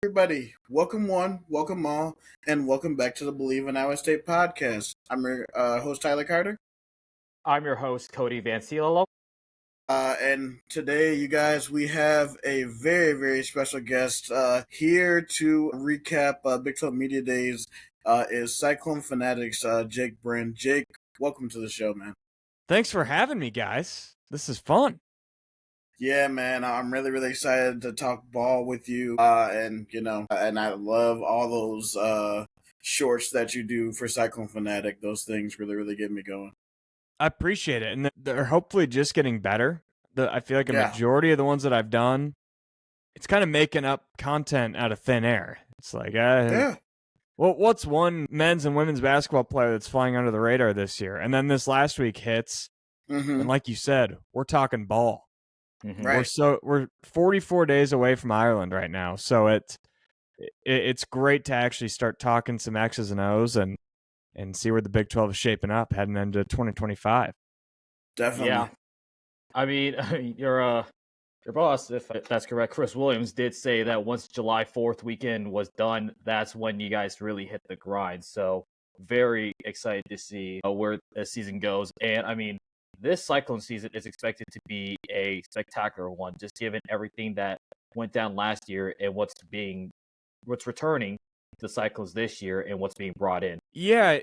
Everybody, welcome one, welcome all, and welcome back to the Bleav in Iowa State podcast. I'm your host, Tyler Carter. I'm your host, Cody Van Cielo. And today, you guys, we have a very, very special guest here to recap Big 12 Media Days is Cyclone Fanatics, Jake Brend. Jake, welcome to the show, man. Thanks for having me, guys. This is fun. Yeah, man, I'm really, really excited to talk ball with you. And I love all those shorts that you do for Cyclone Fanatic. Those things really, really get me going. I appreciate it. And they're hopefully just getting better. I feel like a majority of the ones that I've done, it's kind of making up content out of thin air. It's like, well, what's one men's and women's basketball player that's flying under the radar this year? And then this last week hits. And like you said, we're talking ball. Mm-hmm. Right. We're 44 days away from Ireland right now. So it's great to actually start talking some X's and O's and see where the Big 12 is shaping up heading into 2025. Definitely. Yeah. I mean, your boss, if that's correct, Chris Williams, did say that once July 4th weekend was done, that's when you guys really hit the grind. So very excited to see where the season goes. And I mean, this Cyclone season is expected to be a spectacular one, just given everything that went down last year and what's returning the Cyclones this year and what's being brought in. Yeah,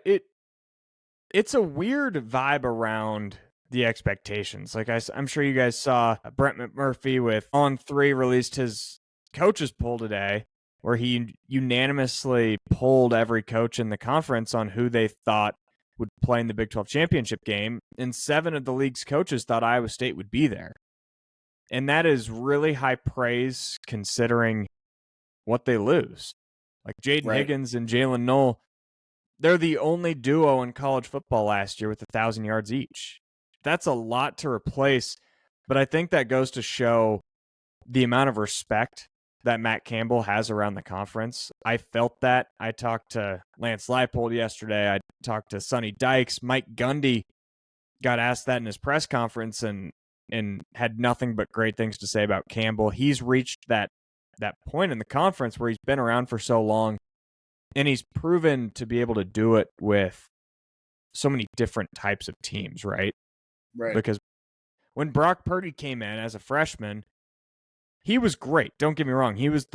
it's a weird vibe around the expectations. Like I'm sure you guys saw Brent McMurphy with On3 released his coaches poll today, where he unanimously polled every coach in the conference on who they thought would play in the Big 12 championship game, and 7 of the league's coaches thought Iowa State would be there. And that is really high praise considering what they lose. Like Jaden Higgins and Jalen Knoll, they're the only duo in college football last year with 1,000 yards each. That's a lot to replace, but I think that goes to show the amount of respect that Matt Campbell has around the conference. I felt that. I talked to Lance Leipold yesterday. I talked to Sonny Dykes. Mike Gundy got asked that in his press conference and had nothing but great things to say about Campbell. He's reached that point in the conference where he's been around for so long, and he's proven to be able to do it with so many different types of teams, right? Right. Because when Brock Purdy came in as a freshman, he was great. Don't get me wrong. He was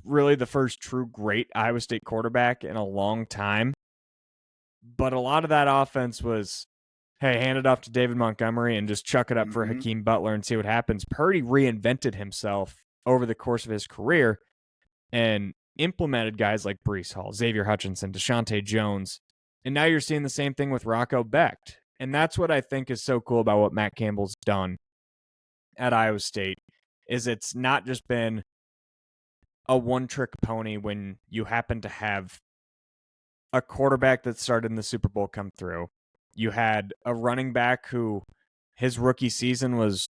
really the first true great Iowa State quarterback in a long time. But a lot of that offense was, hey, hand it off to David Montgomery and just chuck it up for Hakeem Butler and see what happens. Purdy reinvented himself over the course of his career and implemented guys like Breece Hall, Xavier Hutchinson, Deshaunte Jones. And now you're seeing the same thing with Rocco Becht. And that's what I think is so cool about what Matt Campbell's done at Iowa State, is it's not just been a one-trick pony when you happen to have a quarterback that started in the Super Bowl come through. You had a running back who his rookie season was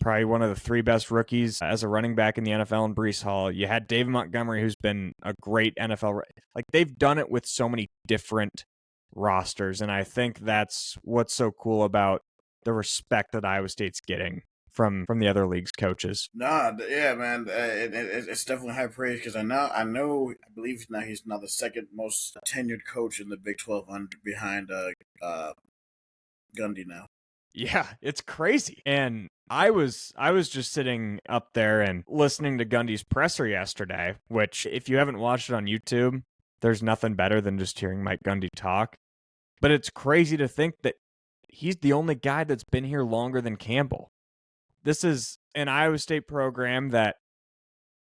probably one of the 3 best rookies as a running back in the NFL in Breece Hall. You had David Montgomery, who's been a great NFL. Like, they've done it with so many different rosters, and I think that's what's so cool about the respect that Iowa State's getting from the other league's coaches. Yeah, man, it's definitely high praise because I Bleav now he's now the second most tenured coach in the Big 12 behind Gundy now. Yeah, it's crazy. And I was just sitting up there and listening to Gundy's presser yesterday, which if you haven't watched it on YouTube, there's nothing better than just hearing Mike Gundy talk. But it's crazy to think that he's the only guy that's been here longer than Campbell. This is an Iowa State program that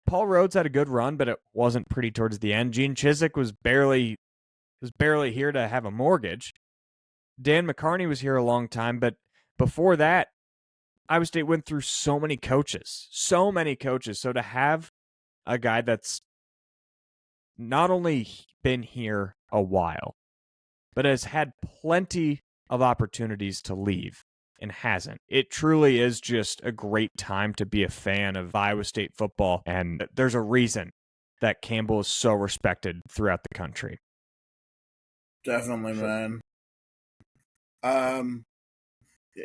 Paul Rhodes had a good run, but it wasn't pretty towards the end. Gene Chizik was barely here to have a mortgage. Dan McCarney was here a long time, but before that, Iowa State went through so many coaches. So to have a guy that's not only been here a while, but has had plenty of opportunities to leave and hasn't. It truly is just a great time to be a fan of Iowa State football, and there's a reason that Campbell is so respected throughout the country. Definitely, man.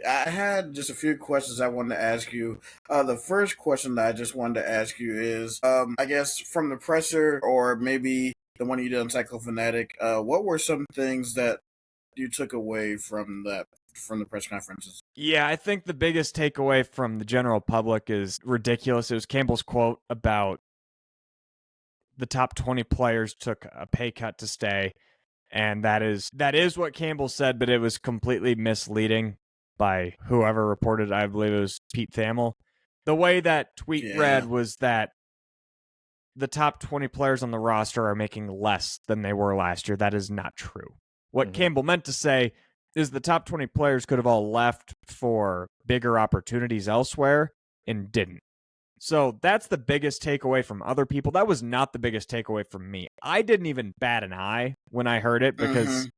I had just a few questions I wanted to ask you. The first question that I just wanted to ask you is, I guess from the presser or maybe the one you did on Cyclone Fanatic, what were some things that you took away from the press conferences? Yeah, I think the biggest takeaway from the general public is ridiculous. It was Campbell's quote about the top 20 players took a pay cut to stay. And that is what Campbell said, but it was completely misleading by whoever reported it. I Bleav it was Pete Thamel. The way that tweet read was that the top 20 players on the roster are making less than they were last year. That is not true. What Campbell meant to say is the top 20 players could have all left for bigger opportunities elsewhere and didn't. So that's the biggest takeaway from other people. That was not the biggest takeaway from me. I didn't even bat an eye when I heard it because,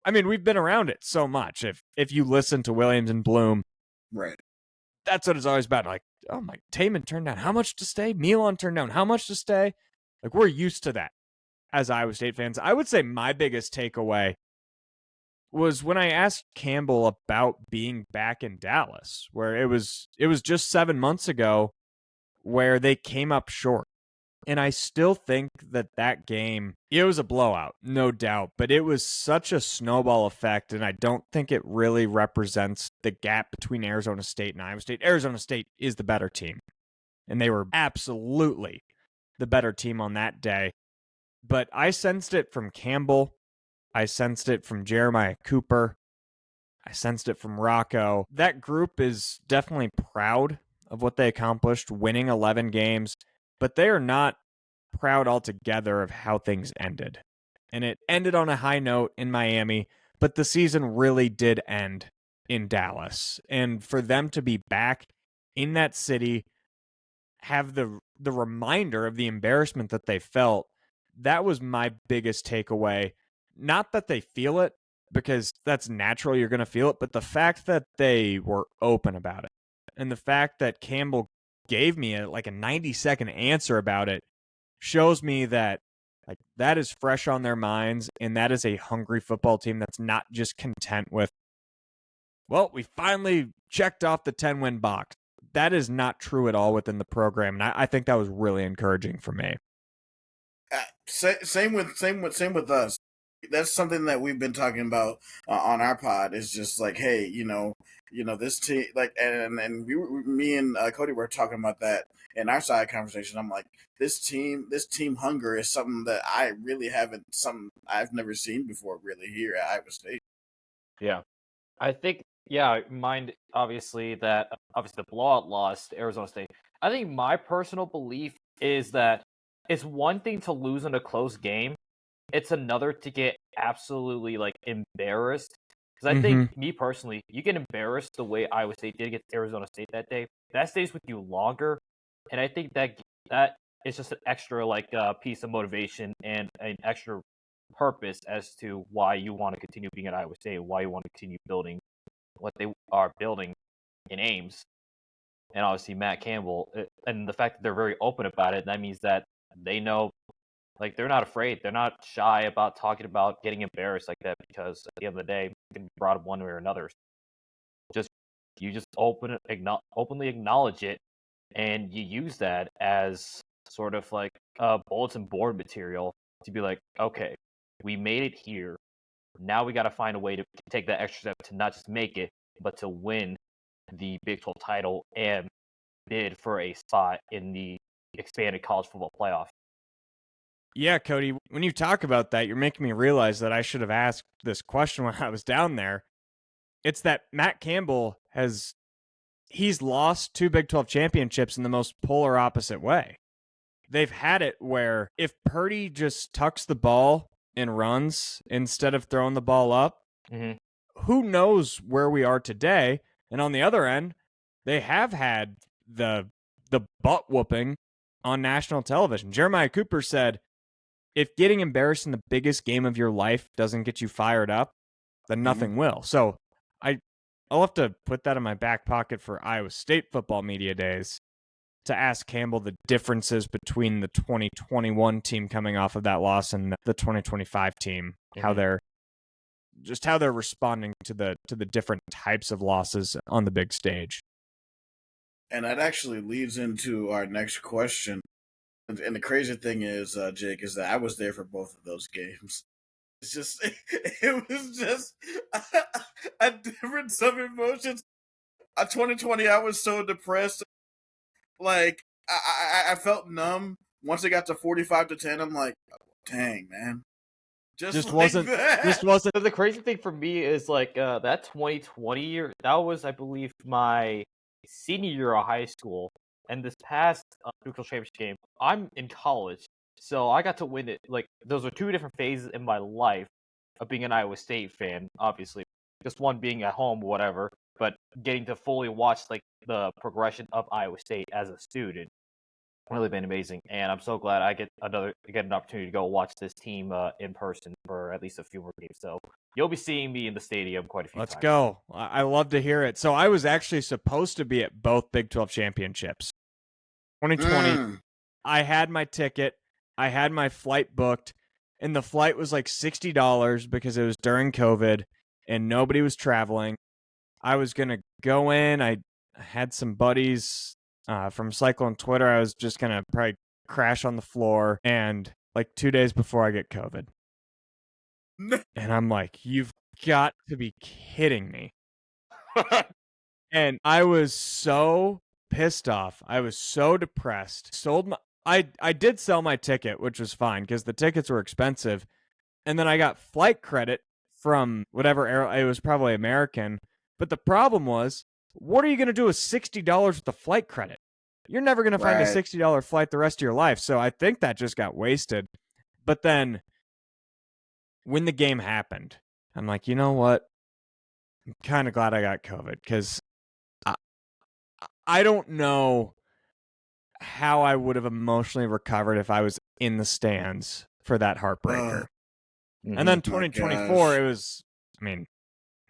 I mean, we've been around it so much. If you listen to Williams and Bloom, Right. that's what it's always about. Like, oh my, Taman turned down how much to stay? Milan turned down how much to stay? Like, we're used to that as Iowa State fans. I would say my biggest takeaway was when I asked Campbell about being back in Dallas, where it was just 7 months ago where they came up short. And I still think that game, it was a blowout, no doubt, but it was such a snowball effect, and I don't think it really represents the gap between Arizona State and Iowa State. Arizona State is the better team, and they were absolutely the better team on that day. But I sensed it from Campbell. I sensed it from Jeremiah Cooper. I sensed it from Rocco. That group is definitely proud of what they accomplished, winning 11 games, but they are not proud altogether of how things ended. And it ended on a high note in Miami, but the season really did end in Dallas. And for them to be back in that city, have the reminder of the embarrassment that they felt, that was my biggest takeaway. Not that they feel it, because that's natural, you're going to feel it, but the fact that they were open about it. And the fact that Campbell gave me a 90-second answer about it shows me that that is fresh on their minds, and that is a hungry football team that's not just content with, well, we finally checked off the 10-win box. That is not true at all within the program, and I think that was really encouraging for me. Same with us. That's something that we've been talking about on our pod. Is just like, hey, this team, and me and Cody were talking about that in our side conversation. I'm like, this team hunger is something that I've never seen before, really, here at Iowa State. Yeah, I think mind obviously the blowout loss to Arizona State. I think my personal belief is that it's one thing to lose in a close game. It's another to get absolutely embarrassed. Because I think, me personally, you get embarrassed the way Iowa State did against Arizona State that day. That stays with you longer, and I think that is just an extra piece of motivation and an extra purpose as to why you want to continue being at Iowa State, why you want to continue building what they are building in Ames. And obviously Matt Campbell, and the fact that they're very open about it, that means that they know, they're not afraid. They're not shy about talking about getting embarrassed like that, because at the end of the day, it can be brought up one way or another. You just openly acknowledge it, and you use that as sort of bulletin board material to be like, okay, we made it here. Now we got to find a way to take that extra step to not just make it, but to win the Big 12 title and bid for a spot in the expanded college football playoff. Yeah, Cody, when you talk about that, you're making me realize that I should have asked this question when I was down there. It's that Matt Campbell he's lost 2 Big 12 championships in the most polar opposite way. They've had it where if Purdy just tucks the ball and runs instead of throwing the ball up, who knows where we are today? And on the other end, they have had the butt whooping on national television. Jeremiah Cooper said, if getting embarrassed in the biggest game of your life doesn't get you fired up, then nothing will. So I'll have to put that in my back pocket for Iowa State football media days to ask Campbell the differences between the 2021 team coming off of that loss and the 2025 team, how they're just how they're responding to the different types of losses on the big stage. And that actually leads into our next question. And the crazy thing is, Jake, is that I was there for both of those games. It's just, it was just a difference of emotions. 2020, I was so depressed. Like, I felt numb. Once it got to 45-10, I'm like, dang, man. Just like wasn't that. just wasn't. So the crazy thing for me is like that 2020 year. That was, I Bleav, my senior year of high school, and this past neutral championship game, I'm in college, so I got to win it. Like those are two different phases in my life of being an Iowa State fan. Obviously, just one being at home, whatever, but getting to fully watch like the progression of Iowa State as a student. Really been amazing, and I'm so glad I get an opportunity to go watch this team in person for at least a few more games. So you'll be seeing me in the stadium quite a few times. Let's go. I love to hear it. So I was actually supposed to be at both Big 12 championships. 2020, I had my ticket, I had my flight booked, and the flight was like $60 because it was during COVID and nobody was traveling. I was going to go in. I had some buddies from Cyclone Twitter. I was just going to probably crash on the floor, and like 2 days before I get COVID. And I'm like, you've got to be kidding me. And I was so pissed off. I was so depressed. I did sell my ticket, which was fine because the tickets were expensive. And then I got flight credit from whatever it was, probably American. But the problem was, what are you going to do with $60 with the flight credit? You're never going to find a $60 flight the rest of your life. So I think that just got wasted. But then when the game happened, I'm like, you know what? I'm kind of glad I got COVID because I don't know how I would have emotionally recovered if I was in the stands for that heartbreaker. And then 2024, it was, I mean,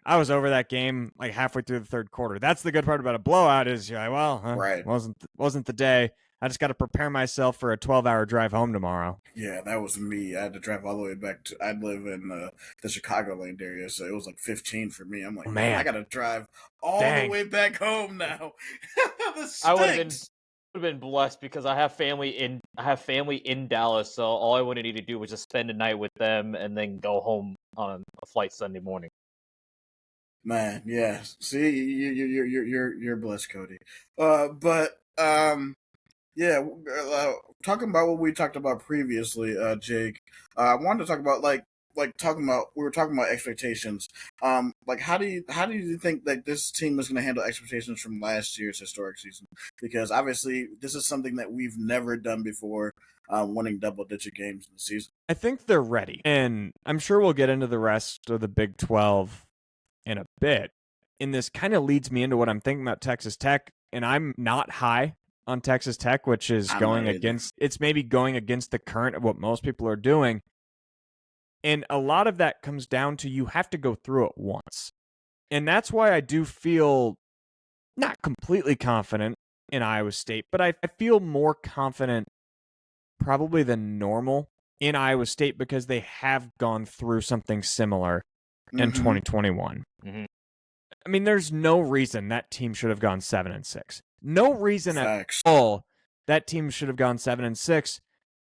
I was over that game like halfway through the third quarter. That's the good part about a blowout is, wasn't the day. I just got to prepare myself for a 12-hour drive home tomorrow. Yeah, that was me. I had to drive all the way back to. I live in the Chicagoland area, so it was like 15 for me. I'm like, man, I got to drive all the way back home now. I would have been blessed because I have family in Dallas, so all I would have needed to do was just spend the night with them and then go home on a flight Sunday morning. Man, yeah. See, you're blessed, Cody. Yeah, talking about what we talked about previously, Jake. I wanted to talk about we were talking about expectations. Like how do you think that this team is going to handle expectations from last year's historic season? Because obviously this is something that we've never done before, winning double-digit games in the season. I think they're ready, and I'm sure we'll get into the rest of the Big 12 in a bit. And this kind of leads me into what I'm thinking about Texas Tech, and I'm not high on Texas Tech, which is maybe going against the current of what most people are doing. And a lot of that comes down to you have to go through it once. And that's why I do feel not completely confident in Iowa State, but I feel more confident probably than normal in Iowa State because they have gone through something similar in 2021. Mm-hmm. I mean, there's no reason that team should have gone 7-6. No reason at all that team should have gone 7-6.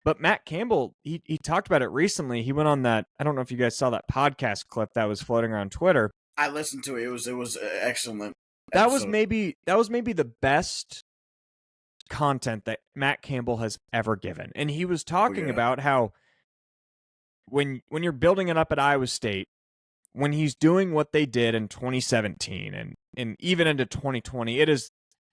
But Matt Campbell, he talked about it recently. He went on that. I don't know if you guys saw that podcast clip that was floating around Twitter. I listened to it. It was excellent. That was maybe the best content that Matt Campbell has ever given, and he was talking about how when you're building it up at Iowa State, when he's doing what they did in 2017 and even into 2020, it is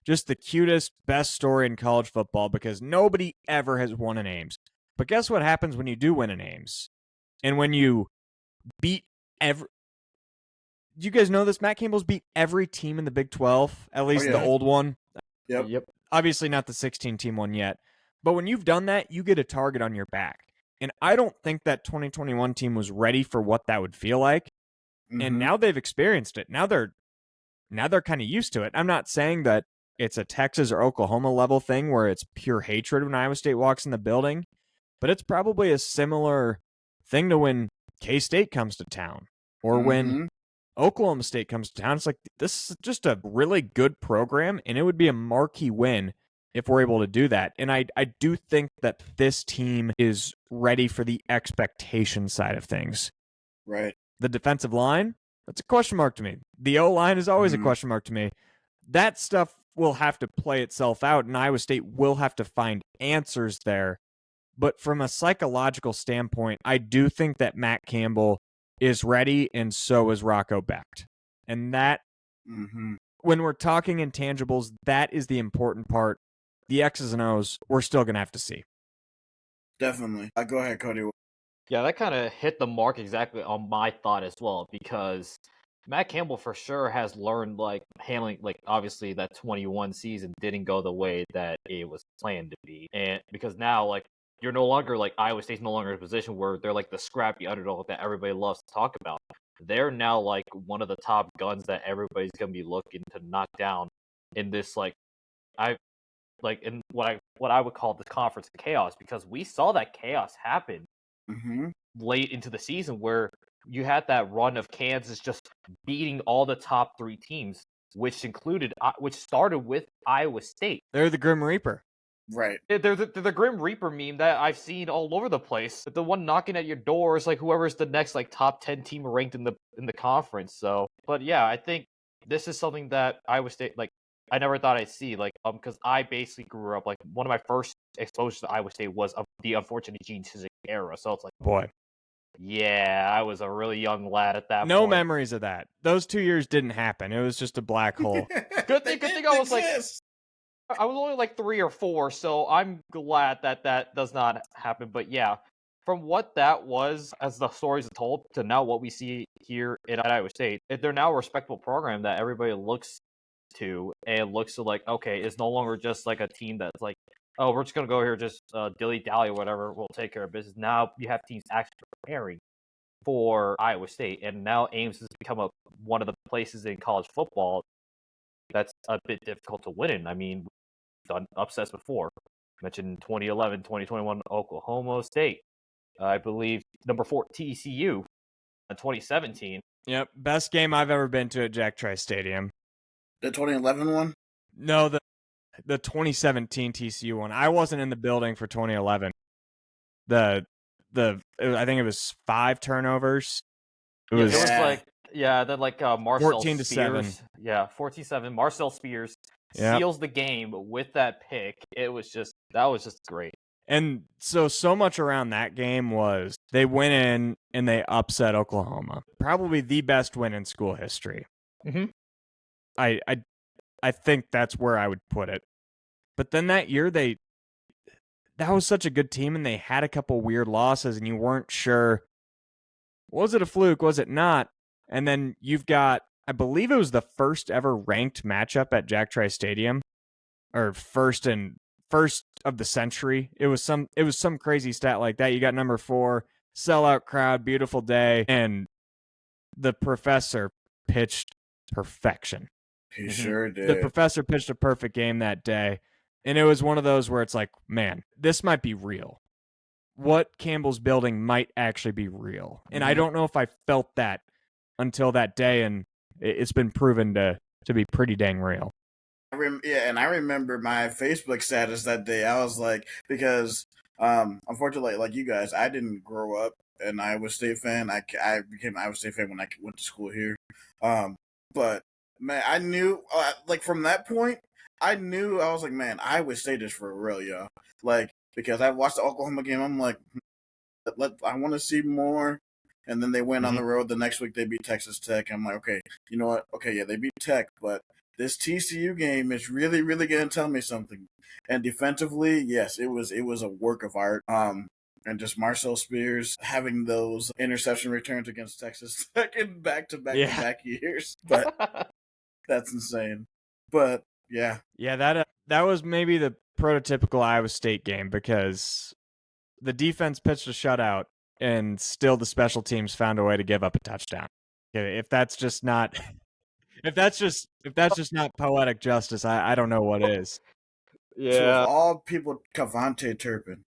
just the cutest, best story in college football because nobody ever has won an Ames. But guess what happens when you do win an Ames? And when you beat every... Do you guys know this? Matt Campbell's beat every team in the Big 12, at least the old one. Yep. Obviously not the 16-team one yet. But when you've done that, you get a target on your back. And I don't think that 2021 team was ready for what that would feel like. And now they've experienced it. Now they're kind of used to it. I'm not saying that it's a Texas or Oklahoma level thing where it's pure hatred when Iowa State walks in the building, but it's probably a similar thing to when K-State comes to town. or when Oklahoma State comes to town, it's like, this is just a really good program, and it would be a marquee win if we're able to do that. And I do think that this team is ready for the expectation side of things. Right. The defensive line, that's a question mark to me. The O-line is always a question mark to me. That stuff will have to play itself out, and Iowa State will have to find answers there. But from a psychological standpoint, I do think that Matt Campbell is ready, and so is Rocco Becht. And that, when we're talking intangibles, that is the important part. The X's and O's, we're still going to have to see. Definitely. Go ahead, Cody. Yeah, that kind of hit the mark exactly on my thought as well, because Matt Campbell for sure has learned, like, handling, like, obviously that 21 season didn't go the way that it was planned to be. And because now, like, you're no longer, like, Iowa State's no longer in a position where they're like the scrappy underdog that everybody loves to talk about. They're now like one of the top guns that everybody's going to be looking to knock down in this, like, in what I would call the conference chaos, because we saw that chaos happen late into the season where you had that run of Kansas just beating all the top 3 teams, which started with Iowa State. They're the Grim Reaper. Right. They're the Grim Reaper meme that I've seen all over the place. The one knocking at your door is like whoever's the next, like, top 10 team ranked in the conference. So, but yeah, I think this is something that Iowa State, like, I never thought I'd see, like, because I basically grew up, like, one of my first exposures to Iowa State was of the unfortunate Gene Chizik era. So it's like, boy, yeah, I was a really young lad at that point. No memories of that. Those 2 years didn't happen. It was just a black hole. Good thing I was I was only like 3 or 4, so I'm glad that does not happen. But yeah, from what that was, as the stories are told, to now what we see here at Iowa State, they're now a respectable program that everybody looks to, and looks to, like, okay, it's no longer just like a team that's like, oh, we're just going to go here, just dilly-dally or whatever, we'll take care of business. Now you have teams actually preparing for Iowa State, and now Ames has become one of the places in college football that's a bit difficult to win in. I mean, we've done upsets before. I mentioned 2011, 2021 Oklahoma State. I Bleav number 4 TCU in 2017. Yep, best game I've ever been to at Jack Trice Stadium. The 2011 one? No, the 2017 TCU one. I wasn't in the building for 2011. I think it was 5 turnovers. It was like, then like Marcel 14-7. Spears. Yeah, 14-7. Marcel Spears seals the game with that pick. That was just great. And so much around that game was they went in and they upset Oklahoma. Probably the best win in school history. I think that's where I would put it. But then that year that was such a good team, and they had a couple weird losses, and you weren't sure, was it a fluke, was it not? And then you've got, I Bleav it was the first ever ranked matchup at Jack Trice Stadium, or first of the century. It was some crazy stat like that. You got number 4, sellout crowd, beautiful day, and the professor pitched perfection. He sure did. The professor pitched a perfect game that day. And it was one of those where it's like, man, this might be real. What Campbell's building might actually be real. And I don't know if I felt that until that day, and it's been proven to be pretty dang real. And I remember my Facebook status that day. I was like, because unfortunately, like you guys, I didn't grow up an Iowa State fan. I became an Iowa State fan when I went to school here. But man, I knew, like, from that point, I was like, man, Iowa State is for real, y'all. Like, because I watched the Oklahoma game, I'm like, I want to see more. And then they went on the road the next week. They beat Texas Tech. I'm like, okay, you know what? Okay, yeah, they beat Tech, but this TCU game is really, really going to tell me something. And defensively, yes, it was a work of art. And just Marcel Spears having those interception returns against Texas Tech in back-to-back years. But that's insane. But yeah. Yeah, that was maybe the prototypical Iowa State game, because the defense pitched a shutout and still the special teams found a way to give up a touchdown. If that's just not poetic justice, I don't know what is. Yeah. So of all people, Cavante Turpin.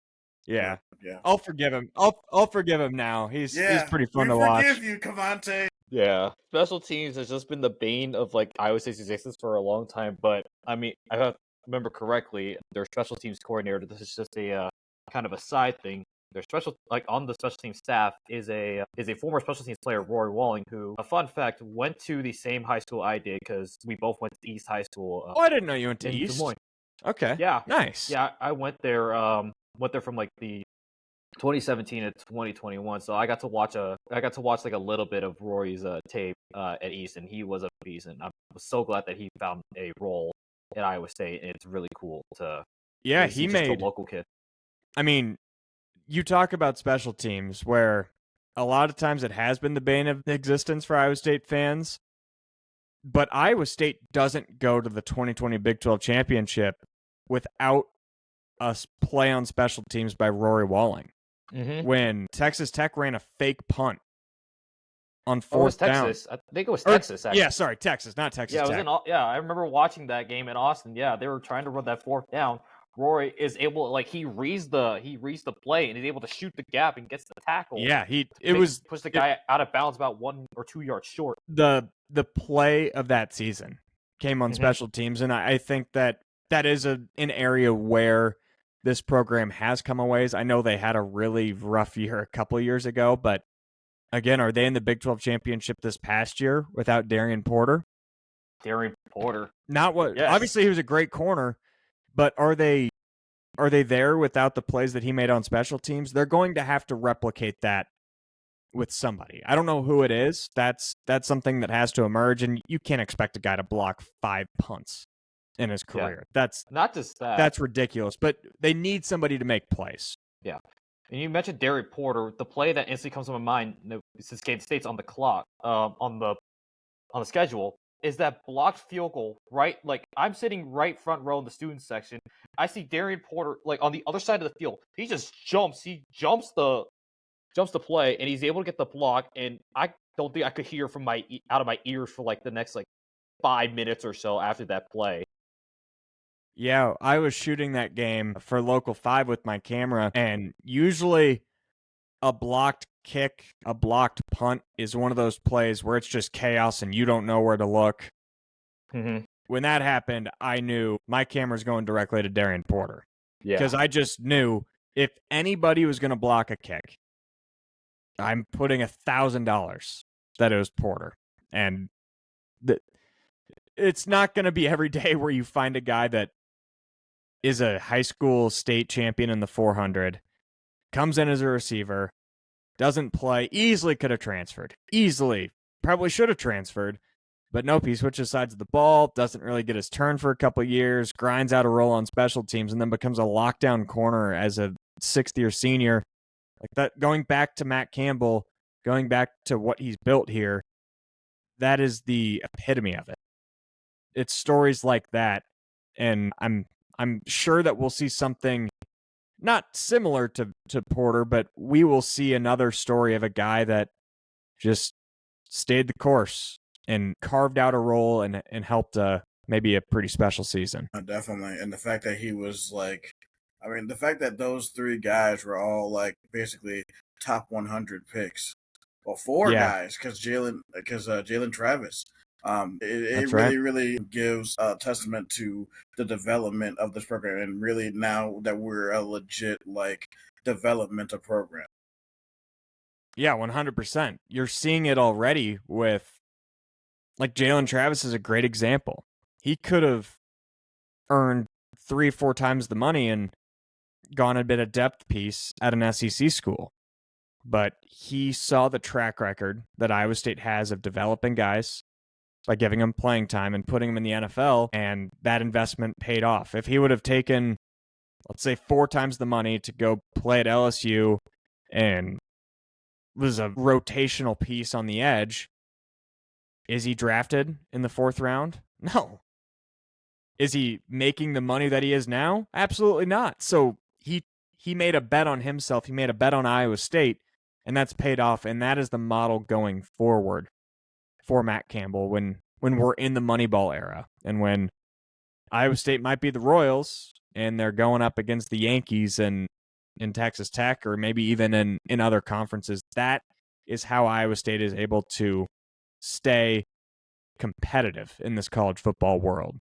Yeah. I'll forgive him. I'll forgive him now. He's pretty fun to watch. We forgive you, Cavante. Yeah, special teams has just been the bane of like Iowa State's existence for a long time. But I mean, if I remember correctly, their special teams coordinator. This is just a kind of a side thing. Their special, like on the special team staff, is a former special teams player, Rory Walling, who, a fun fact, went to the same high school I did because we both went to East High School Oh, I didn't know you went to in Des East. Moines. Okay. Yeah, Nice. yeah, I went there. Went there from like the 2017 to 2021. So I got to watch like a little bit of Rory's tape at East, and he was a beast. And I was so glad that he found a role at Iowa State, and it's really cool to Yeah, see he just a made. local kid. I mean, you talk about special teams where a lot of times it has been the bane of existence for Iowa State fans, but Iowa State doesn't go to the 2020 Big 12 championship without a play on special teams by Rory Walling. Mm-hmm. When Texas Tech ran a fake punt on Oh, it was fourth down. Texas. I think it was Texas. Actually. Yeah, sorry, Texas, not Texas Yeah, it was Tech. yeah, I remember watching that game in Austin. Yeah, they were trying to run that fourth down. Rory is able, like, he reads the play and he's able to shoot the gap and gets the tackle. Yeah, push the guy out of bounds about 1 or 2 yards short. The play of that season came on Mhm. special teams, and I think that is an area where this program has come a ways. I know they had a really rough year a couple of years ago, but again, are they in the Big 12 championship this past year without Darian Porter? Darian Porter. Not what. Yes. Obviously, he was a great corner, but are they there without the plays that he made on special teams? They're going to have to replicate that with somebody. I don't know who it is. That's something that has to emerge, and you can't expect a guy to block 5 punts in his career. That's not just that. That's ridiculous. But they need somebody to make plays. Yeah. And you mentioned Darian Porter. The play that instantly comes to my mind, since Kansas State's on the clock, on the schedule, is that blocked field goal, right? Like, I'm sitting right front row in the student section. I see Darian Porter, like, on the other side of the field. He just jumps. He jumps the play, and he's able to get the block. And I don't think I could hear from out of my ears for, like, the next, like, 5 minutes or so after that play. Yeah, I was shooting that game for Local 5 with my camera, and usually a blocked kick, a blocked punt is one of those plays where it's just chaos and you don't know where to look. Mm-hmm. When that happened, I knew my camera's going directly to Darian Porter. Yeah. Because I just knew if anybody was going to block a kick, I'm putting $1,000 that it was Porter. And it's not going to be every day where you find a guy that is a high school state champion in the 400, comes in as a receiver, doesn't play, easily could have transferred. Easily. Probably should have transferred. But nope, he switches sides of the ball, doesn't really get his turn for a couple of years, grinds out a role on special teams, and then becomes a lockdown corner as a sixth-year senior. Like that, going back to Matt Campbell, going back to what he's built here, that is the epitome of it. It's stories like that, and I'm sure that we'll see something not similar to Porter, but we will see another story of a guy that just stayed the course and carved out a role and helped maybe a pretty special season. Definitely. And the fact that he was like, I mean, the fact that those 3 guys were all like basically top 100 picks. Well, 4 guys, because Jalen Travis. It really, really gives a testament to the development of this program, and really now that we're a legit like developmental program. Yeah, 100%. You're seeing it already with, like, Jalen Travis is a great example. He could have earned 3 or 4 times the money and gone a bit of depth piece at an SEC school. But he saw the track record that Iowa State has of developing guys by giving them playing time and putting them in the NFL, and that investment paid off. If he would have taken, let's say, 4 times the money to go play at LSU and was a rotational piece on the edge, is he drafted in the 4th round? No. Is he making the money that he is now? Absolutely not. So he made a bet on himself. He made a bet on Iowa State, and that's paid off, and that is the model going forward for Matt Campbell when we're in the Moneyball era and when Iowa State might be the Royals and they're going up against the Yankees and in Texas Tech or maybe even in other conferences. That is how Iowa State is able to stay competitive in this college football world.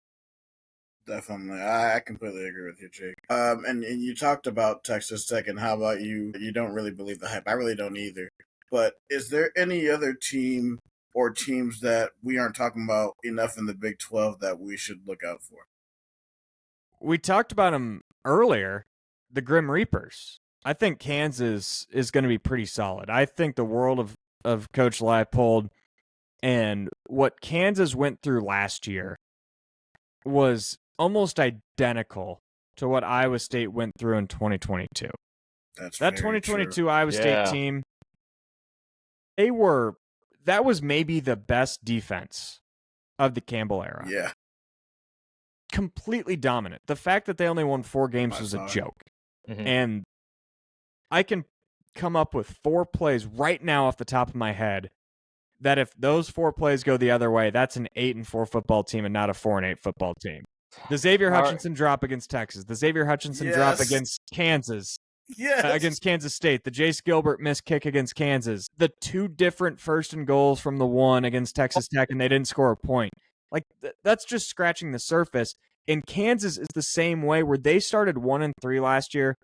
Definitely. I completely agree with you, Jake. And you talked about Texas Tech, and how about you? You don't really believe the hype. I really don't either. But is there any other team or teams that we aren't talking about enough in the Big 12 that we should look out for? We talked about them earlier, the Grim Reapers. I think Kansas is going to be pretty solid. I think the world of Coach Leipold, and what Kansas went through last year was almost identical to what Iowa State went through in 2022. That 2022 true. Iowa State team, that was maybe the best defense of the Campbell era. Yeah. Completely dominant. The fact that they only won 4 games was a joke. Mm-hmm. And I can come up with 4 plays right now off the top of my head that if those 4 plays go the other way, that's an 8-4 football team and not a 4-8 football team. The Xavier Hutchinson drop against Texas. The Xavier Hutchinson drop against Kansas. Against Kansas State. The Jace Gilbert missed kick against Kansas. The 2 different 1st and goals from the 1 against Texas Tech, and they didn't score a point. Like, that's just scratching the surface. And Kansas is the same way, where they started 1-3 last year.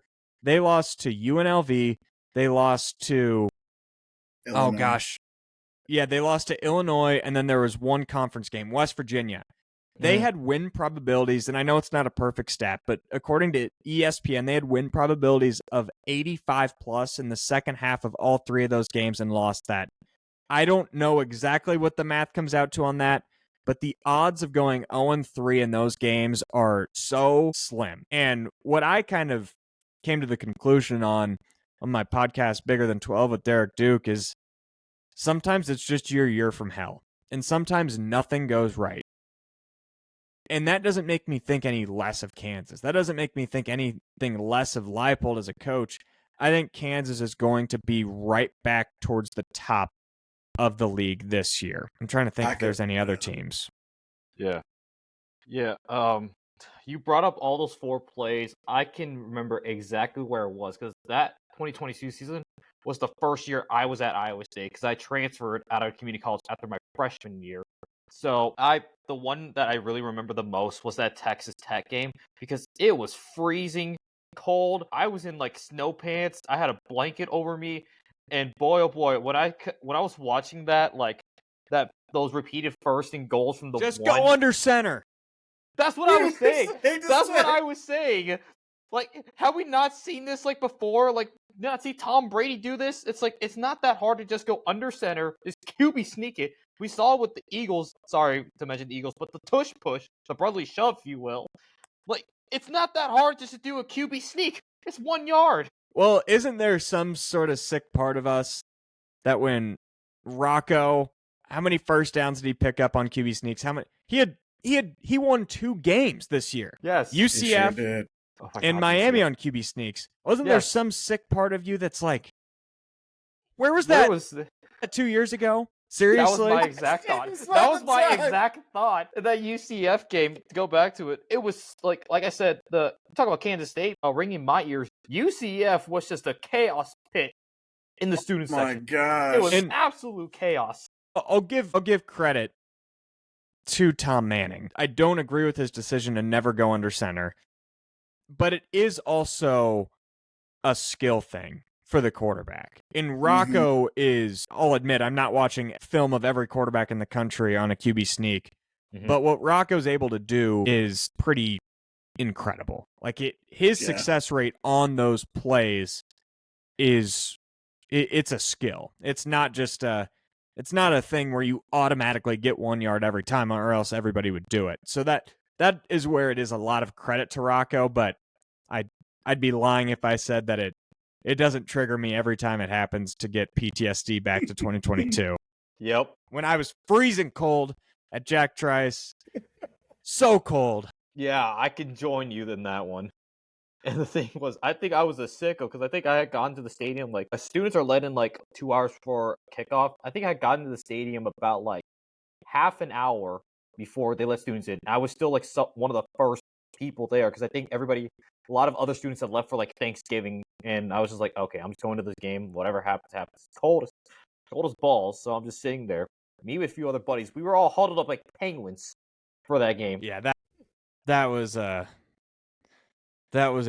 They lost to UNLV. They lost to Illinois. They lost to Illinois, and then there was 1 conference game, West Virginia. They had win probabilities, and I know it's not a perfect stat, but according to ESPN, they had win probabilities of 85 plus in the second half of all 3 of those games and lost that. I don't know exactly what the math comes out to on that, but the odds of going 0-3 in those games are so slim. And what I kind of came to the conclusion on my podcast, Bigger Than 12 with Derek Duke, is sometimes it's just your year from hell, and sometimes nothing goes right. And that doesn't make me think any less of Kansas. That doesn't make me think anything less of Leipold as a coach. I think Kansas is going to be right back towards the top of the league this year. I'm trying to think if there's any other teams. Yeah. You brought up all those 4 plays. I can remember exactly where it was, because that 2022 season was the first year I was at Iowa State, because I transferred out of community college after my freshman year. So the one that I really remember the most was that Texas Tech game, because it was freezing cold. I was in like snow pants. I had a blanket over me, and boy oh boy, when I was watching that, like those repeated 1st and goals from the just go under center. That's what I was saying. That's what I was saying. Like, have we not seen this like before? Like, not see Tom Brady do this? It's like, it's not that hard to just go under center, just QB sneak it. We saw with the Eagles, sorry to mention the Eagles, but the tush push, the brotherly shove, if you will. Like, it's not that hard just to do a QB sneak. It's 1 yard. Well, isn't there some sort of sick part of us that when Rocco, how many first downs did he pick up on QB sneaks? How many? He won 2 games this year. Yes. UCF Sure and Miami on QB sneaks. Wasn't there some sick part of you that's like, where was that 2 years ago? Seriously? That was my exact thought. That was my exact thought. That UCF game, to go back to it, it was like I said, talk about Kansas State, ringing my ears. UCF was just a chaos pit in the student section. My gosh. It was absolute chaos. I'll give credit to Tom Manning. I don't agree with his decision to never go under center, but it is also a skill thing for the quarterback. And Rocco is, I'll admit, I'm not watching film of every quarterback in the country on a QB sneak, but what Rocco's able to do is pretty incredible. Like, his success rate on those plays is, it's a skill. It's not just it's not a thing where you automatically get 1 yard every time, or else everybody would do it. So that is where it is a lot of credit to Rocco, but I'd be lying if I said that it doesn't trigger me every time it happens to get PTSD back to 2022. Yep. When I was freezing cold at Jack Trice. So cold. Yeah, I can join you in that one. And the thing was, I think I was a sicko, because I think I had gone to the stadium, like, students are let in, like, 2 hours before kickoff. I think I had gotten to the stadium about, like, half an hour before they let students in. I was still, like, one of the first people there, because I think a lot of other students had left for, like, Thanksgiving, and I was just like, okay, I'm just going to this game. Whatever happens, happens. It's cold as balls, so I'm just sitting there. Me with a few other buddies, we were all huddled up like penguins for that game. Yeah, that was a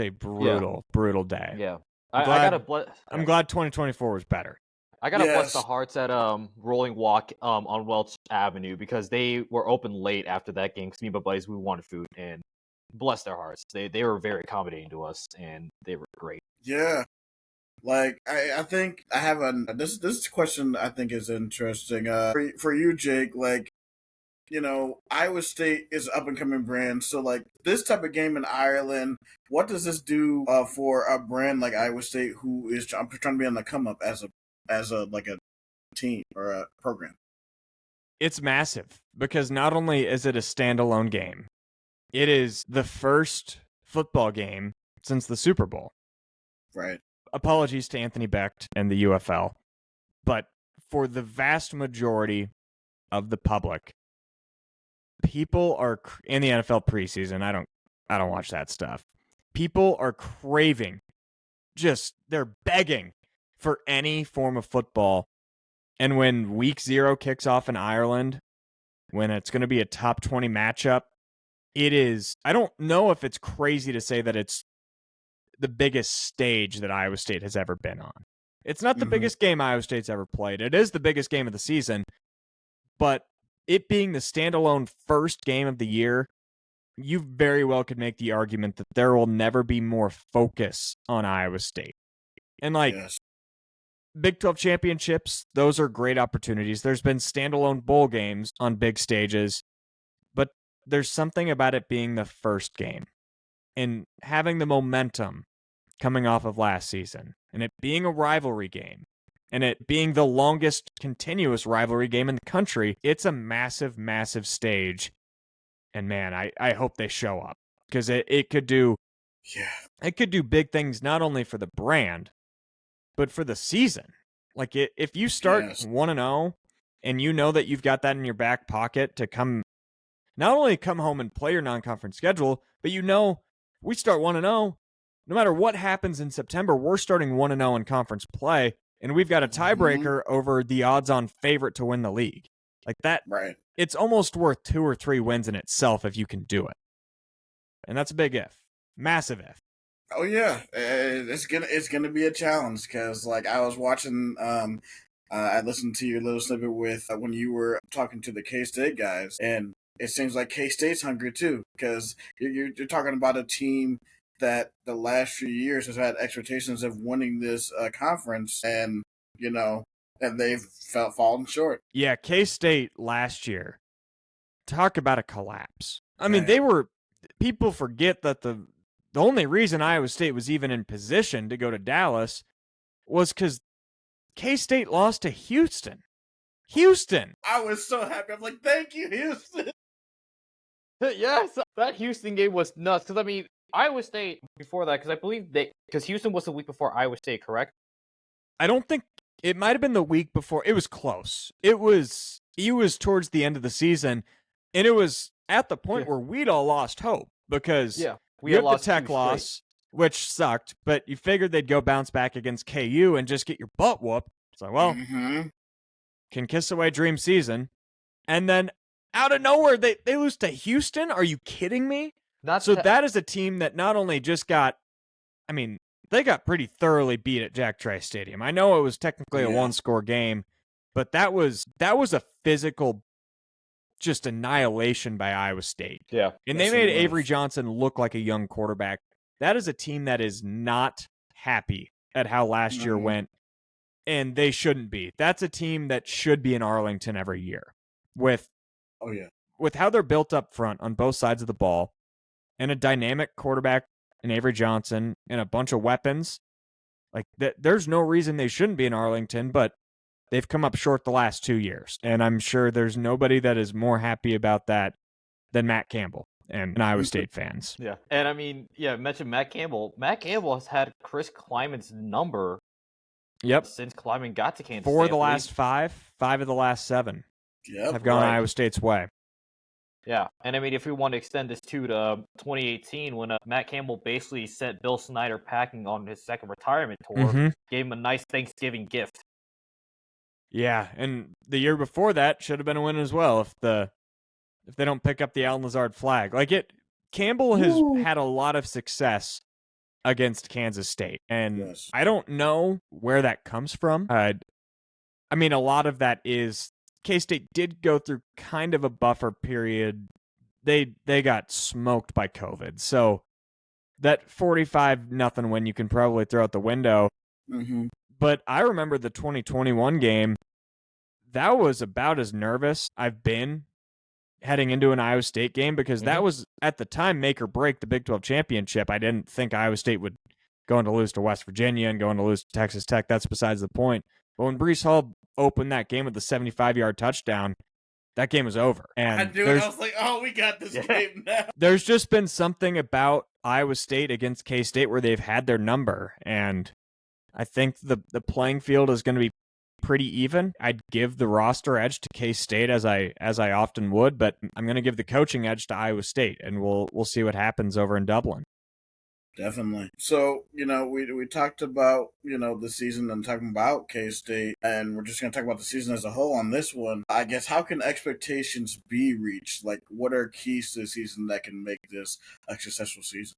brutal day. Yeah. I'm I glad gotta bless. I'm glad 2024 was better. I gotta bless the Yes. hearts at Rolling Walk on Welch Avenue because they were open late after that game. Because me and my buddies, we wanted food, and bless their hearts, they were very accommodating to us, and they were great. Yeah. Like I think I have this question I think is interesting. For you, Jake, like, Iowa State is an up and coming brand. So like this type of game in Ireland, what does this do for a brand like Iowa State who is trying to be on the come up as a like a team or a program? It's massive because not only is it a standalone game, it is the first football game since the Super Bowl. Right. Apologies to Anthony Becht and the UFL, but for the vast majority of the public, people are in the NFL preseason. I don't watch that stuff. People are craving, they're begging for any form of football. And when week 0 kicks off in Ireland, when it's going to be a top 20 matchup, it is, I don't know if it's crazy to say that it's the biggest stage that Iowa State has ever been on. It's not the biggest game Iowa State's ever played. It is the biggest game of the season, but it being the standalone first game of the year, you very well could make the argument that there will never be more focus on Iowa State. And like, Yes. Big 12 championships, those are great opportunities. There's been standalone bowl games on big stages, but there's something about it being the first game and having the momentum coming off of last season and it being a rivalry game and it being the longest continuous rivalry game in the country. It's a massive, massive stage. And man, I hope they show up because it could do big things not only for the brand, but for the season. Like if you start 1-0 and you know that you've got that in your back pocket to not only come home and play your non-conference schedule, but we start 1-0, no matter what happens in September, we're starting 1-0 in conference play, and we've got a tiebreaker over the odds-on favorite to win the league. Like that, Right. It's almost worth 2 or 3 wins in itself if you can do it. And that's a big if. Massive if. Oh yeah, it's gonna be a challenge because like I was watching, I listened to your little snippet with when you were talking to the K-State guys, and it seems like K-State's hungry too because you're talking about a team that the last few years has had expectations of winning this conference, and and they've fallen short. Yeah, K-State last year, talk about a collapse. I mean, Man. people forget that the only reason Iowa State was even in position to go to Dallas was because K-State lost to Houston. I was so happy. I'm like, thank you, Houston. Yes, that Houston game was nuts. Because I mean, Iowa State before that, because I believe because Houston was the week before Iowa State, correct? I don't think it might have been the week before. It was close. It was towards the end of the season, and it was at the point where we'd all lost hope because we you had have the Tech loss, which sucked, but you figured they'd go bounce back against KU and just get your butt whooped. It's like, well, can kiss away dream season. And then out of nowhere, they lose to Houston? Are you kidding me? That is a team that not only just got, I mean, they got pretty thoroughly beat at Jack Trice Stadium. I know it was technically a one-score game, but that was a physical just annihilation by Iowa State. Yeah. And they made Avery Johnson look like a young quarterback. That is a team that is not happy at how last year went, and they shouldn't be. That's a team that should be in Arlington every year with how they're built up front on both sides of the ball and a dynamic quarterback in Avery Johnson and a bunch of weapons. Like there's no reason they shouldn't be in Arlington, but they've come up short the last 2 years. And I'm sure there's nobody that is more happy about that than Matt Campbell and Iowa State fans. Yeah. And I mean, mention Matt Campbell. Matt Campbell has had Chris Kleiman's number since Kleiman got to Kansas State. 4 of the last 5 of the last 7 have gone Iowa State's way. Yeah, and I mean, if we want to extend this to 2018, when Matt Campbell basically sent Bill Snyder packing on his second retirement tour, gave him a nice Thanksgiving gift. Yeah, and the year before that should have been a win as well if they don't pick up the Allen Lazard flag. Campbell has had a lot of success against Kansas State, and Yes. I don't know where that comes from. I mean, a lot of that is K-State did go through kind of a buffer period. They got smoked by COVID, so that 45-0 win you can probably throw out the window. Mm-hmm. But I remember the 2021 game. That was about as nervous I've been heading into an Iowa State game because that was, at the time, make or break the Big 12 championship. I didn't think Iowa State would go on to lose to West Virginia and go on to lose to Texas Tech. That's besides the point. But when Breece Hall opened that game with the 75-yard touchdown, that game was over. And I knew it. I was like, oh, we got this game now. There's just been something about Iowa State against K-State where they've had their number. And I think the playing field is going to be pretty even. I'd give the roster edge to K-State as I often would, but I'm going to give the coaching edge to Iowa State, and we'll see what happens over in Dublin. Definitely. So, we talked about, the season and talking about K-State, and we're just going to talk about the season as a whole on this one. I guess, how can expectations be reached? Like, what are keys to the season that can make this a successful season?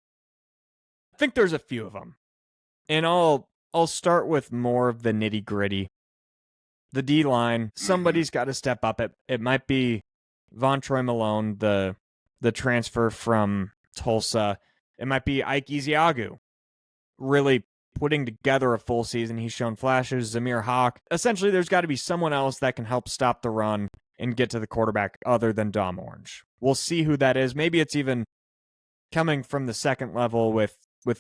I think there's a few of them. And I'll start with more of the nitty-gritty. The D-line, somebody's got to step up. It might be Von Troy Malone, the transfer from Tulsa. It might be Ike Ezeagu, really putting together a full season. He's shown flashes. Zamir Hawk. Essentially, there's got to be someone else that can help stop the run and get to the quarterback other than Dom Orange. We'll see who that is. Maybe it's even coming from the second level with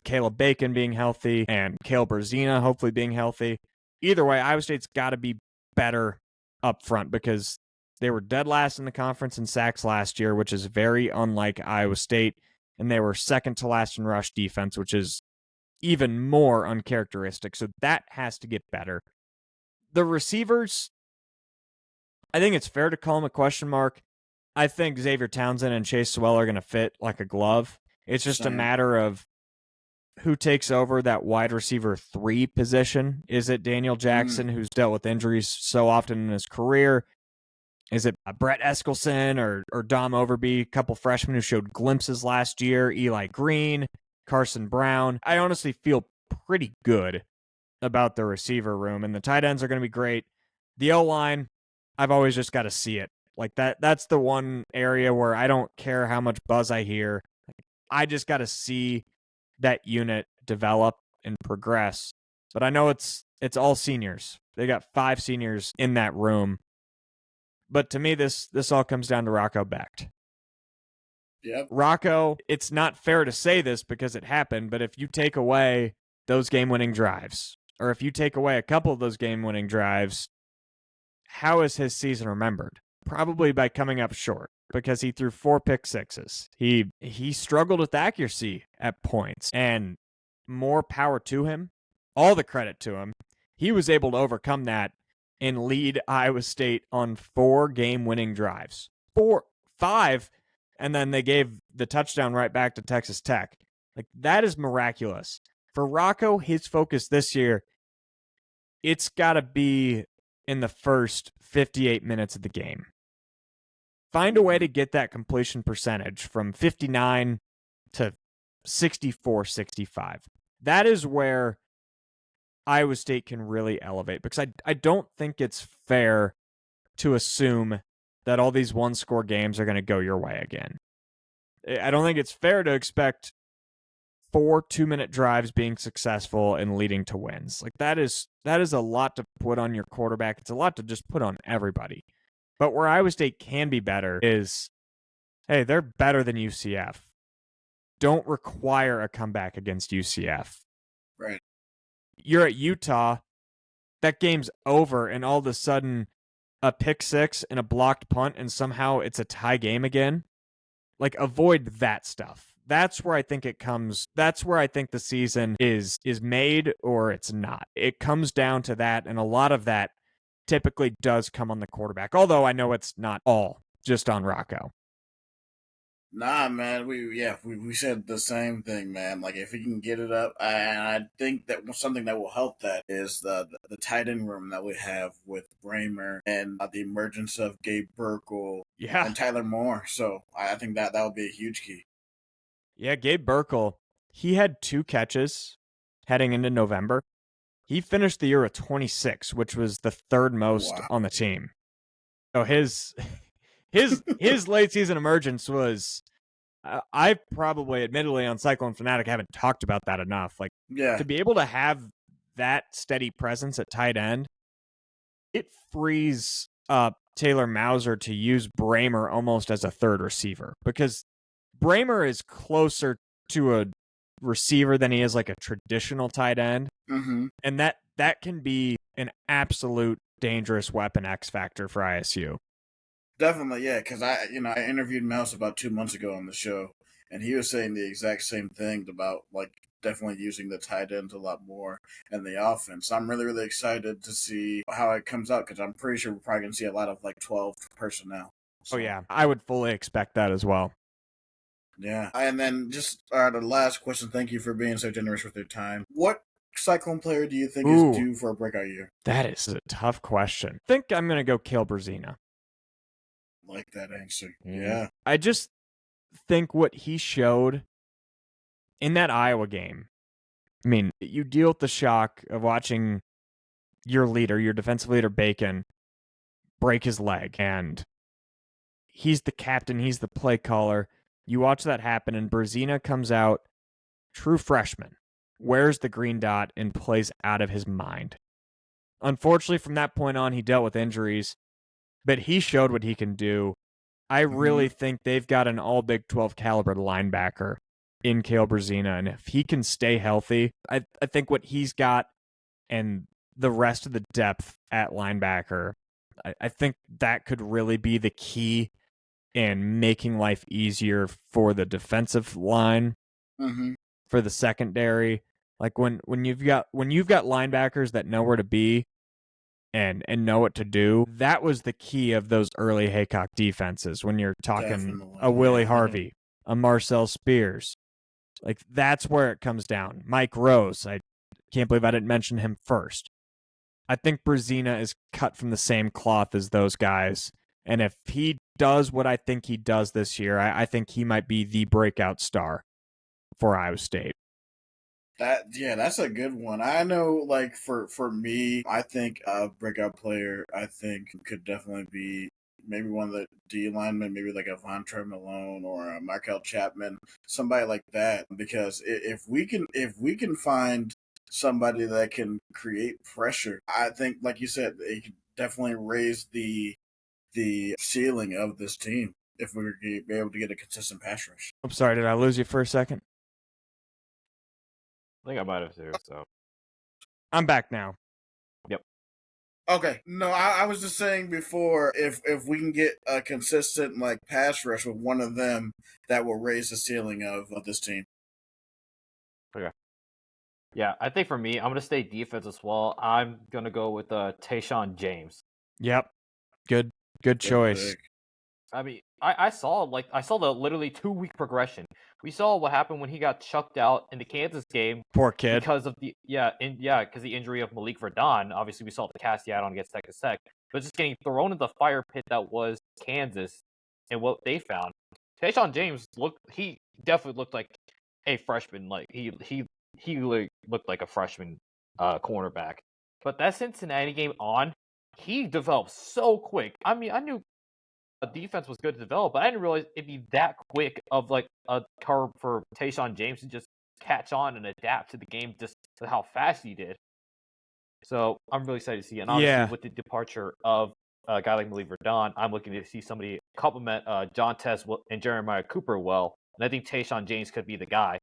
Caleb Bacon being healthy and Caleb Berzina hopefully being healthy. Either way, Iowa State's got to be better up front because they were dead last in the conference in sacks last year, which is very unlike Iowa State. And they were second to last in rush defense, which is even more uncharacteristic. So that has to get better. The receivers, I think it's fair to call them a question mark. I think Xavier Townsend and Chase Sewell are going to fit like a glove. It's just a matter of who takes over that wide receiver 3 position. Is it Daniel Jackson, who's dealt with injuries so often in his career? Is it Brett Eskelson or Dom Overby, a couple freshmen who showed glimpses last year, Eli Green, Carson Brown? I honestly feel pretty good about the receiver room, and the tight ends are going to be great. The O-line, I've always just got to see it. Like that's the one area where I don't care how much buzz I hear. I just got to see that unit develop and progress. But I know it's all seniors. They got 5 seniors in that room. But to me, this all comes down to Rocco Becht. Yep. Rocco, it's not fair to say this because it happened, but if you take away those game-winning drives, or if you take away a couple of those game-winning drives, how is his season remembered? Probably by coming up short, because he threw 4 pick sixes. He struggled with accuracy at points, and more power to him. All the credit to him. He was able to overcome that and lead Iowa State on 4 game-winning drives. 5, and then they gave the touchdown right back to Texas Tech. Like, that is miraculous. For Rocco, his focus this year, it's got to be in the first 58 minutes of the game. Find a way to get that completion percentage from 59 to 64, 65. That is where Iowa State can really elevate, because I don't think it's fair to assume that all these one-score games are going to go your way again. I don't think it's fair to expect 4 2-minute drives being successful and leading to wins. Like that is a lot to put on your quarterback. It's a lot to just put on everybody. But where Iowa State can be better is, hey, they're better than UCF. Don't require a comeback against UCF. Right. You're at Utah, that game's over, and all of a sudden a pick 6 and a blocked punt, and somehow it's a tie game again. Like, avoid that stuff. That's where I think it comes. That's where I think the season is made or it's not. It comes down to that, and a lot of that typically does come on the quarterback, although I know it's not all just on Rocco. Nah, man. We said the same thing, man. Like if we can get it up, and I think that something that will help that is the tight end room that we have with Bramer and the emergence of Gabe Burkle Yeah. and Tyler Moore. So I think that would be a huge key. Yeah, Gabe Burkle, he had 2 catches heading into November. He finished the year with 26, which was the 3rd most Wow. on the team. So his late season emergence was, I probably, admittedly, on Cyclone Fanatic, haven't talked about that enough. Like, Yeah. to be able to have that steady presence at tight end, it frees up Taylor Mauser to use Bramer almost as a third receiver, because Bramer is closer to a receiver than he is like a traditional tight end. Mm-hmm. And that can be an absolute dangerous weapon X factor for ISU. Definitely, yeah. Because I interviewed Mouse about 2 months ago on the show, and he was saying the exact same thing about like definitely using the tight ends a lot more in the offense. I'm really really excited to see how it comes out because I'm pretty sure we're probably gonna see a lot of like 12 personnel. So, Oh yeah, I would fully expect that as well. yeah. And then just the last question. Thank you for being so generous with your time. What Cyclone player do you think is due for a breakout year? That is a tough question. I think I'm going to go Kale Brzezina. Like that answer. Mm. Yeah. I just think what he showed in that Iowa game, I mean, you deal with the shock of watching your leader, your defensive leader, Bacon, break his leg, and he's the captain, he's the play caller. You watch that happen, and Brzezina comes out, true freshman, wears the green dot, and plays out of his mind. Unfortunately, from that point on, he dealt with injuries, but he showed what he can do. I really think they've got an all Big 12 caliber linebacker in Kale Brzezina, and if he can stay healthy, I think what he's got and the rest of the depth at linebacker, I think that could really be the key in making life easier for the defensive line, for the secondary. Like when you've got linebackers that know where to be and know what to do, that was the key of those early Haycock defenses. When you're talking Definitely, a Willie yeah. Harvey, a Marcel Spears, like that's where it comes down. Mike Rose, I can't believe I didn't mention him first. I think Brzezina is cut from the same cloth as those guys, and if he does what I think he does this year, I think he might be the breakout star for Iowa State. That's a good one. I know, like for me, I think a breakout player, I think could definitely be maybe one of the D linemen, maybe like a Vontre Malone or a Markel Chapman, somebody like that. Because if we can find somebody that can create pressure, I think, like you said, it could definitely raise the ceiling of this team if we're be able to get a consistent pass rush. I'm sorry, did I lose you for a second? I think I might have too. So I'm back now. Yep. Okay, no, I was just saying before if we can get a consistent like pass rush with one of them, that will raise the ceiling of this team. Okay. Yeah, I think for me, I'm gonna stay defense as well. I'm gonna go with Tayshaun James. Yep. Good choice. Pick. I mean, I saw the literally 2 week progression. We saw what happened when he got chucked out in the Kansas game Poor kid. because of the injury of Malik Verdon. Obviously, we saw the cast add-on get second sec, but just getting thrown in the fire pit that was Kansas and what they found. Tayshaun James he definitely looked like a freshman. Like he looked like a freshman cornerback. But that Cincinnati game on, he developed so quick. I mean, I knew defense was good to develop, but I didn't realize it'd be that quick of like a curve for Tayshaun James to just catch on and adapt to the game just to how fast he did. So I'm really excited to see it. And obviously with the departure of a guy like Malik Verdon, I'm looking to see somebody complement John Tess and Jeremiah Cooper well. And I think Tayshaun James could be the guy.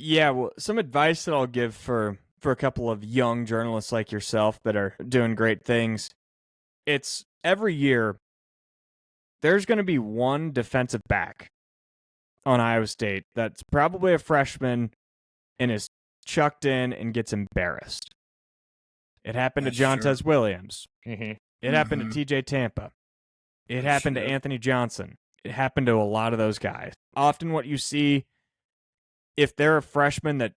Yeah, well, some advice that I'll give for a couple of young journalists like yourself that are doing great things. It's every year there's going to be one defensive back on Iowa State that's probably a freshman and is chucked in and gets embarrassed. It happened to Jontez Williams. Mm-hmm. It happened to TJ Tampa. It happened to Yep. Anthony Johnson. It happened to a lot of those guys. Often what you see, if they're a freshman that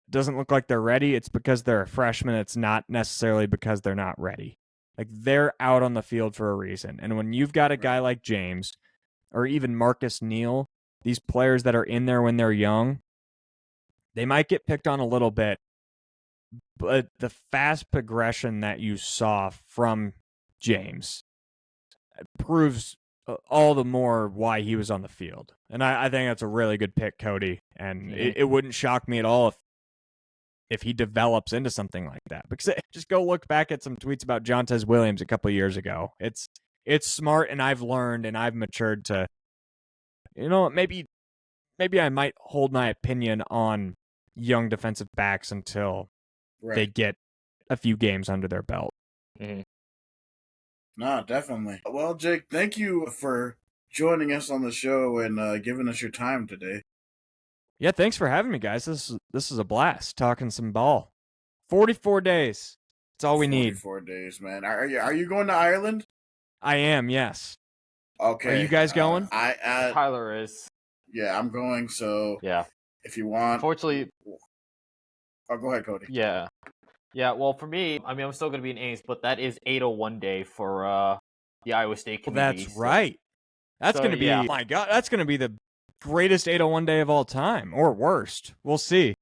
doesn't look like they're ready, it's because they're a freshman. It's not necessarily because they're not ready. Like, they're out on the field for a reason. And when you've got a guy like James or even Marcus Neal, these players that are in there when they're young, they might get picked on a little bit, but the fast progression that you saw from James proves all the more why he was on the field. And I think that's a really good pick, Cody. And it wouldn't shock me at all if he develops into something like that. Because just go look back at some tweets about Jontez Williams a couple of years ago. It's smart, and I've learned and I've matured to, maybe I might hold my opinion on young defensive backs until they get a few games under their belt. Mm-hmm. No, definitely. Well, Jake, thank you for joining us on the show and giving us your time today. Yeah, thanks for having me, guys. This is a blast talking some ball. 44 days. That's all we need. 44 days, man. Are you going to Ireland? I am, yes. Okay. Are you guys going? Tyler is. Yeah, I'm going. So yeah, if you want. Unfortunately. Oh, go ahead, Cody. Yeah. Yeah, well, for me, I mean, I'm still going to be in Ames, but that is 801 day for the Iowa State community. That's right. That's going to be, my God, that's going to be the greatest 801 day of all time, or worst. We'll see.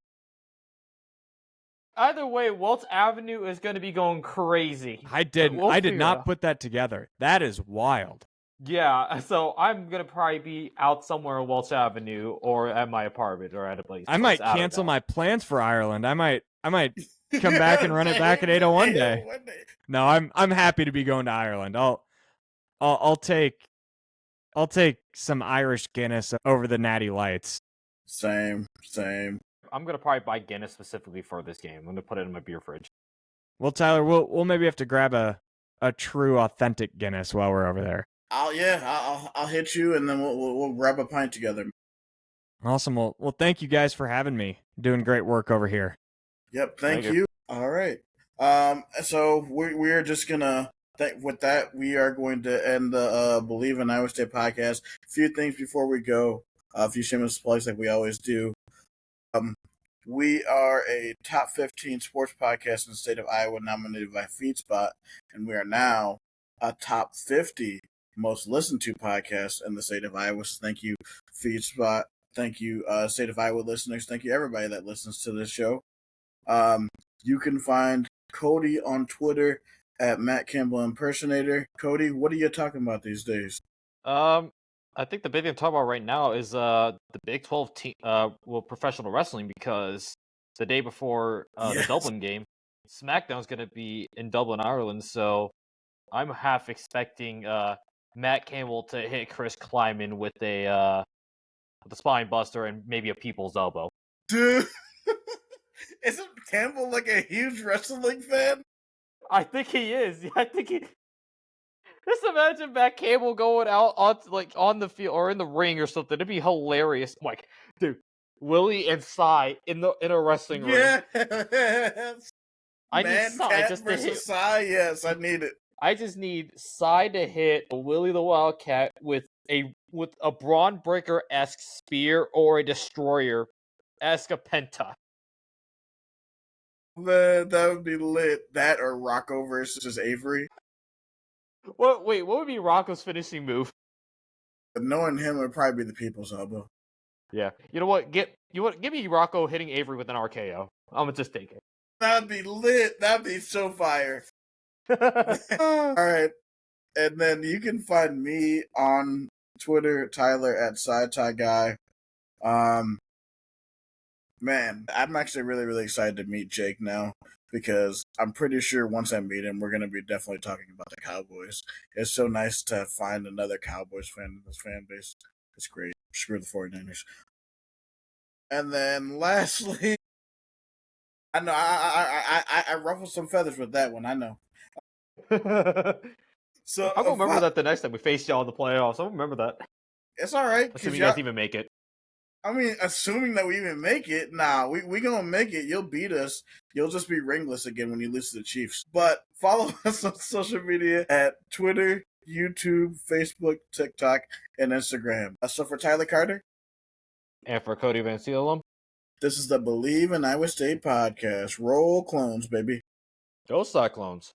Either way, Welch Avenue is going to be going crazy. I did not put that together. That is wild. Yeah, so I'm going to probably be out somewhere on Welch Avenue or at my apartment or at a place. I might cancel my plans for Ireland. I might come back and run it back at 801 day. No, I'm happy to be going to Ireland. I'll take some Irish Guinness over the Natty Lights. Same. I'm gonna probably buy Guinness specifically for this game. I'm gonna put it in my beer fridge. Well, Tyler, we'll maybe have to grab a true authentic Guinness while we're over there. I'll hit you, and then we'll grab a pint together. Awesome. Well, thank you guys for having me. Doing great work over here. Yep, thank you. All right. So we're just gonna. With that, we are going to end the Bleav in Iowa State podcast. A few things before we go. A few shameless plugs like we always do. We are a top 15 sports podcast in the state of Iowa, nominated by FeedSpot, and we are now a top 50 most listened to podcast in the state of Iowa. So thank you, FeedSpot. Thank you, state of Iowa listeners. Thank you, everybody that listens to this show. You can find Cody on Twitter at Matt Campbell Impersonator. Cody, what are you talking about these days? I think the big thing I'm talking about right now is the Big 12 team, professional wrestling, because the day before the Dublin game, SmackDown's going to be in Dublin, Ireland. So I'm half expecting Matt Campbell to hit Chris Kleiman with a spine buster and maybe a people's elbow. Dude, isn't Campbell like a huge wrestling fan? I think he is. I think he. Just imagine Matt Campbell going out on the field or in the ring or something. It'd be hilarious. Like, dude, Willie and Cy in a wrestling ring. Yes. I need Cy just to hit. Cy, yes, I need it. I just need Cy to hit Willie the Wildcat with a Braun Breaker-esque spear or a Destroyer-esque penta. Man, that would be lit. That or Rocco versus Avery. What would be Rocco's finishing move? But knowing him, it would probably be the people's elbow. Yeah. You know what? Give me Rocco hitting Avery with an RKO. I'm gonna just take it. That'd be lit. That'd be so fire. All right. And then you can find me on Twitter, Tyler at SciTieGuy. Man, I'm actually really, really excited to meet Jake now, because I'm pretty sure once I meet him, we're going to be definitely talking about the Cowboys. It's so nice to find another Cowboys fan in this fan base. It's great. Screw the 49ers. And then lastly, I know I ruffled some feathers with that one, I know. So I'm going to remember that the next time we face y'all in the playoffs. I'll remember that. It's all right. Assuming you guys even make it. I mean, assuming that we even make it, we gonna make it. You'll beat us. You'll just be ringless again when you lose to the Chiefs. But follow us on social media at Twitter YouTube, Facebook, TikTok, and Instagram. So for Tyler Carter, And for Cody Van Seelum, this is the Bleav in Iowa State podcast. Roll clones, baby. go Cyclones.